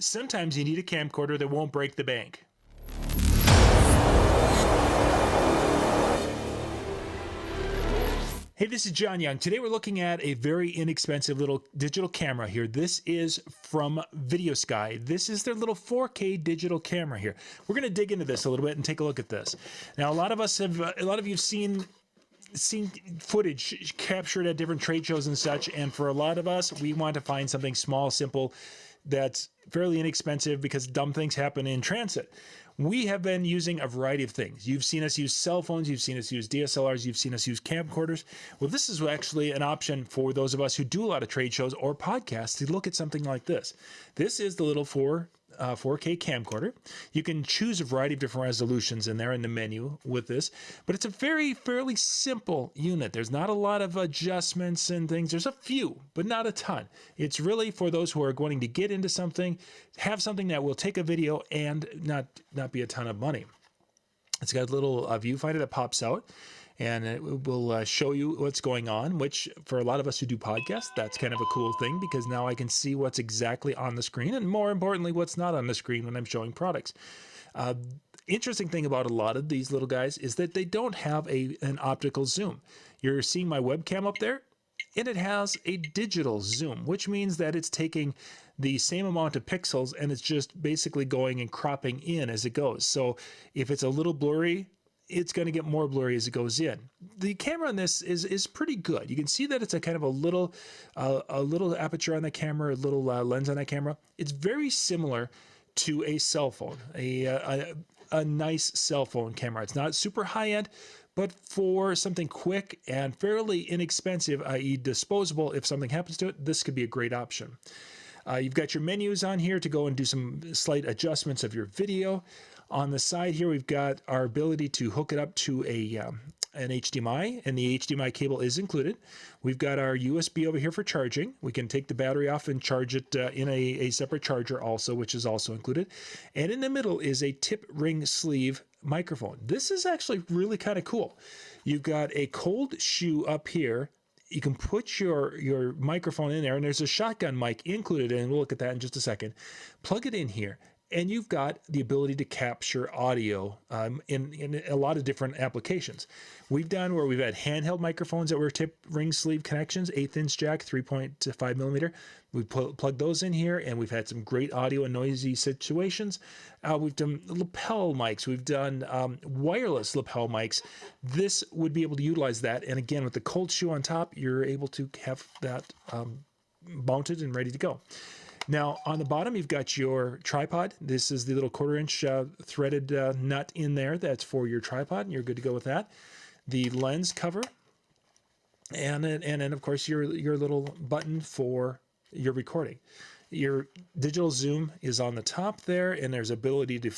Sometimes you need a camcorder that won't break the bank. Hey, this is John Young. Today we're looking at a very inexpensive little digital camera here. This is from VideoSky. This is their little 4K digital camera here. We're going to dig into this a little bit and take a look at this. Now, a lot of you have seen footage captured at different trade shows and such, and for a lot of us, we want to find something small, simple, that's fairly inexpensive because dumb things happen in transit. We have been using a variety of things. You've seen us use cell phones, you've seen us use DSLRs, you've seen us use camcorders. Well, this is actually an option for those of us who do a lot of trade shows or podcasts to look at something like this. This is the little 4K camcorder. You can choose a variety of different resolutions in there in the menu with this, but it's a fairly simple unit. There's not a lot of adjustments and things. There's a few, but not a ton. It's really for those who are going to get into something, have something that will take a video and not be a ton of money. It's got a little viewfinder that pops out, and it will show you what's going on, which for a lot of us who do podcasts, that's kind of a cool thing because now I can see what's exactly on the screen and more importantly, what's not on the screen when I'm showing products. Interesting thing about a lot of these little guys is that they don't have an optical zoom. You're seeing my webcam up there, and it has a digital zoom, which means that it's taking the same amount of pixels and it's just basically going and cropping in as it goes. So if it's a little blurry, it's going to get more blurry as it goes in. The camera on this is pretty good. You can see that it's a kind of a little aperture on the camera, a little lens on that camera. It's very similar to a cell phone, a nice cell phone camera. It's not super high end, but for something quick and fairly inexpensive, i.e. disposable, if something happens to it, this could be a great option. You've got your menus on here to go and do some slight adjustments of your video. On the side here, we've got our ability to hook it up to an HDMI, and the HDMI cable is included. We've got our USB over here for charging. We can take the battery off and charge it in a separate charger also, which is also included. And in the middle is a tip ring sleeve microphone. This is actually really kind of cool. You've got a cold shoe up here. You can put your microphone in there, and there's a shotgun mic included, and we'll look at that in just a second. Plug it in here, and you've got the ability to capture audio in a lot of different applications. We've done where we've had handheld microphones that were tip ring sleeve connections, 1/8 inch jack, 3.5 millimeter. We've plugged those in here, and we've had some great audio and noisy situations. We've done lapel mics. We've done wireless lapel mics. This would be able to utilize that. And again, with the cold shoe on top, you're able to have that mounted and ready to go. Now, on the bottom, you've got your tripod. This is the little 1/4 inch threaded nut in there. That's for your tripod, and you're good to go with that. The lens cover, and then, of course, your little button for your recording. Your digital zoom is on the top there, and there's ability to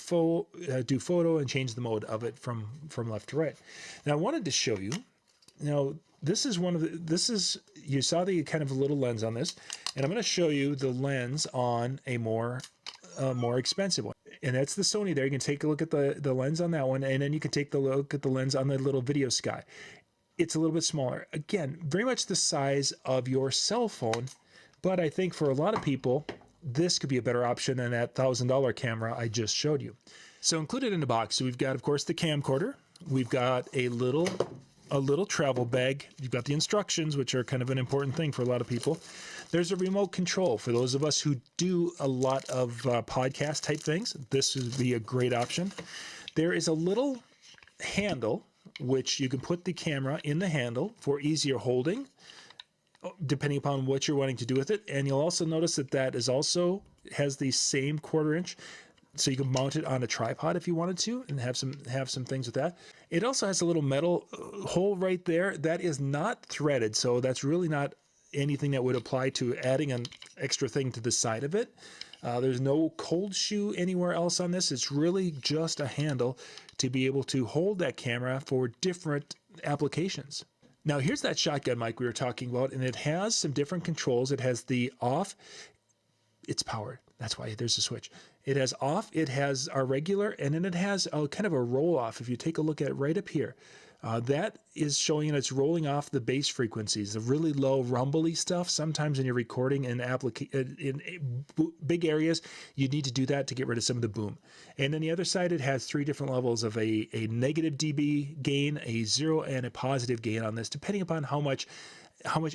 do photo and change the mode of it from left to right. Now, I wanted to show you. Now, this is you saw the kind of little lens on this, and I'm going to show you the lens on a more expensive one, and that's the Sony there. You can take a look at the lens on that one, and then you can take a look at the lens on the little VideoSky. It's a little bit smaller. Again, very much the size of your cell phone, but I think for a lot of people, this could be a better option than that $1,000 camera I just showed you. So included in the box, we've got, of course, the camcorder. We've got a little travel bag. You've got the instructions, which are kind of an important thing for a lot of people. There's a remote control for those of us who do a lot of podcast type things. This would be a great option. There is a little handle, which you can put the camera in the handle for easier holding, depending upon what you're wanting to do with it. And you'll also notice that has the same 1/4 inch. So you can mount it on a tripod if you wanted to and have some things with that. It also has a little metal hole right there that is not threaded, so that's really not anything that would apply to adding an extra thing to the side of it. There's no cold shoe anywhere else on this. It's really just a handle to be able to hold that camera for different applications. Now here's that shotgun mic we were talking about, and it has some different controls. It has the off. It's powered. That's why there's a switch. It has off, it has our regular, and then it has a kind of a roll off. If you take a look at it right up here, That is showing it's rolling off the bass frequencies, the really low rumbly stuff. Sometimes when you're recording in big areas, you need to do that to get rid of some of the boom. And on the other side, it has 3 different levels of a negative dB gain, a 0, and a positive gain on this, depending upon how much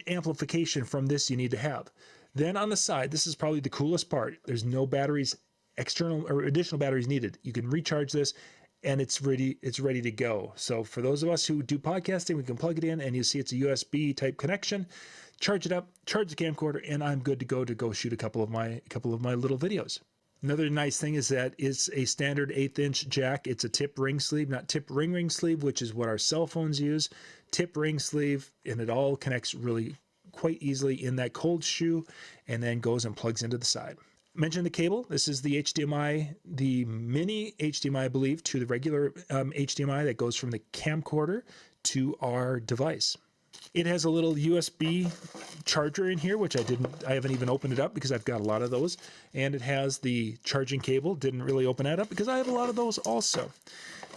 amplification from this you need to have. Then on the side, this is probably the coolest part. There's no batteries, external or additional batteries needed. You can recharge this and it's ready to go. So for those of us who do podcasting, we can plug it in and you see it's a USB type connection, charge it up, charge the camcorder, and I'm good to go shoot a couple of my little videos. Another nice thing is that it's a standard 1/8" jack. It's a tip ring sleeve, not tip ring sleeve, which is what our cell phones use. Tip ring sleeve, and it all connects really quite easily in that cold shoe and then goes and plugs into the side. Mention the cable. This is the HDMI, the mini HDMI, I believe, to the regular HDMI that goes from the camcorder to our device. It has a little USB charger in here, which I haven't even opened it up because I've got a lot of those. And it has the charging cable. Didn't really open that up because I have a lot of those also.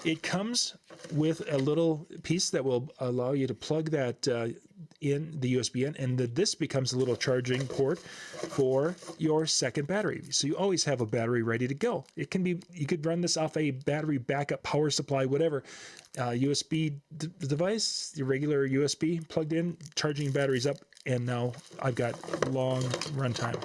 It comes with a little piece that will allow you to plug that in the USB in, and this becomes a little charging port for your second battery. So you always have a battery ready to go. It can be, you could run this off a battery backup power supply, whatever. USB device, your regular USB plugged in, charging batteries up, and now I've got long runtime.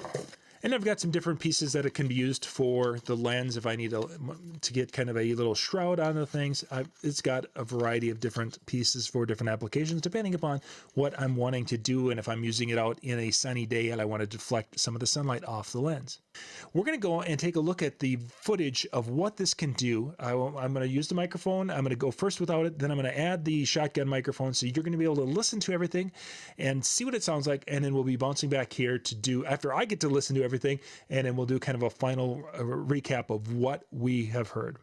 And I've got some different pieces that it can be used for the lens if I need to get kind of a little shroud on the things. It's got a variety of different pieces for different applications depending upon what I'm wanting to do and if I'm using it out in a sunny day and I want to deflect some of the sunlight off the lens. We're going to go and take a look at the footage of what this can do. I'm going to use the microphone. I'm going to go first without it. Then I'm going to add the shotgun microphone so you're going to be able to listen to everything and see what it sounds like. And then we'll be bouncing back here to do, after I get to listen to everything, and then we'll do kind of a final recap of what we have heard.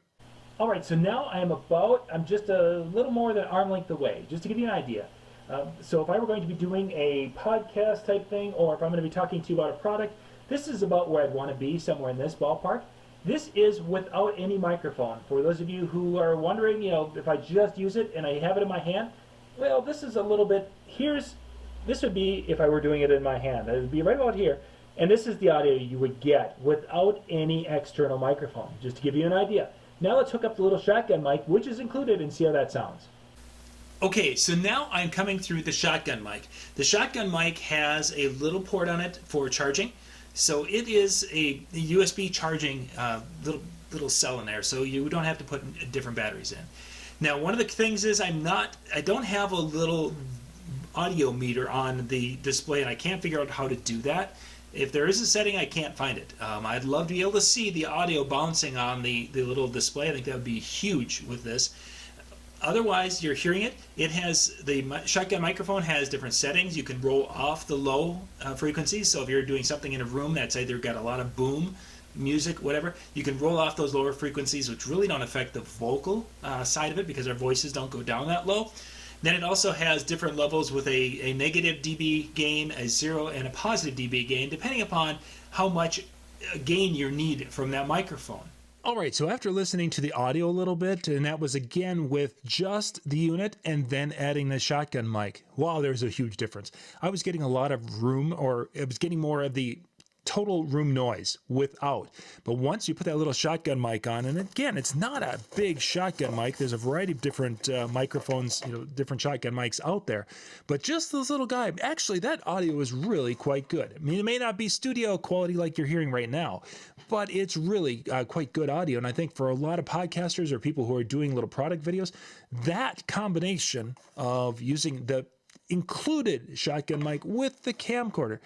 All right, so now I'm just a little more than arm length away, just to give you an idea. So if I were going to be doing a podcast type thing, or if I'm going to be talking to you about a product, this is about where I'd want to be, somewhere in this ballpark. This is without any microphone. For those of you who are wondering, if I just use it and I have it in my hand, well, this is a little bit, this would be if I were doing it in my hand. It would be right about here. And this is the audio you would get without any external microphone, just to give you an idea. Now let's hook up the little shotgun mic, which is included, and see how that sounds. Okay, so now I'm coming through the shotgun mic. The shotgun mic has a little port on it for charging. So it is a USB charging little cell in there, so you don't have to put different batteries in. Now, one of the things is I don't have a little audio meter on the display, and I can't figure out how to do that. If there is a setting, I can't find it. I'd love to be able to see the audio bouncing on the little display. I think that would be huge with this. Otherwise, you're hearing it. It has, the shotgun microphone has different settings. You can roll off the low frequencies. So if you're doing something in a room that's either got a lot of boom, music, whatever, you can roll off those lower frequencies, which really don't affect the vocal side of it because our voices don't go down that low. Then it also has different levels with a negative dB gain, a 0, and a positive dB gain, depending upon how much gain you need from that microphone. All right, so after listening to the audio a little bit, and that was again with just the unit and then adding the shotgun mic, wow, there's a huge difference. I was getting a lot of room, or it was getting more of the total room noise without. But once you put that little shotgun mic on, and again, it's not a big shotgun mic. There's a variety of different microphones, different shotgun mics out there. But just this little guy, actually, that audio is really quite good. I mean, it may not be studio quality like you're hearing right now, but it's really quite good audio. And I think for a lot of podcasters or people who are doing little product videos, that combination of using the included shotgun mic with the camcorder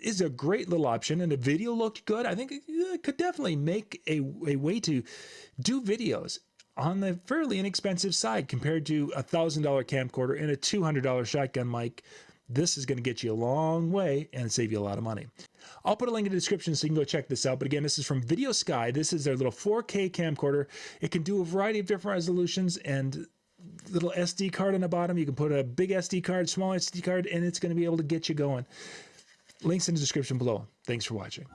is a great little option, and the video looked good. I think it could definitely make a way to do videos on the fairly inexpensive side compared to a $1,000 camcorder and a $200 shotgun mic. This is going to get you a long way and save you a lot of money. I'll put a link in the description so you can go check this out. But again, this is from Video Sky. This is their little 4K camcorder. It can do a variety of different resolutions and little SD card on the bottom. You can put a big SD card, small SD card, and it's going to be able to get you going. Links in the description below. Thanks for watching.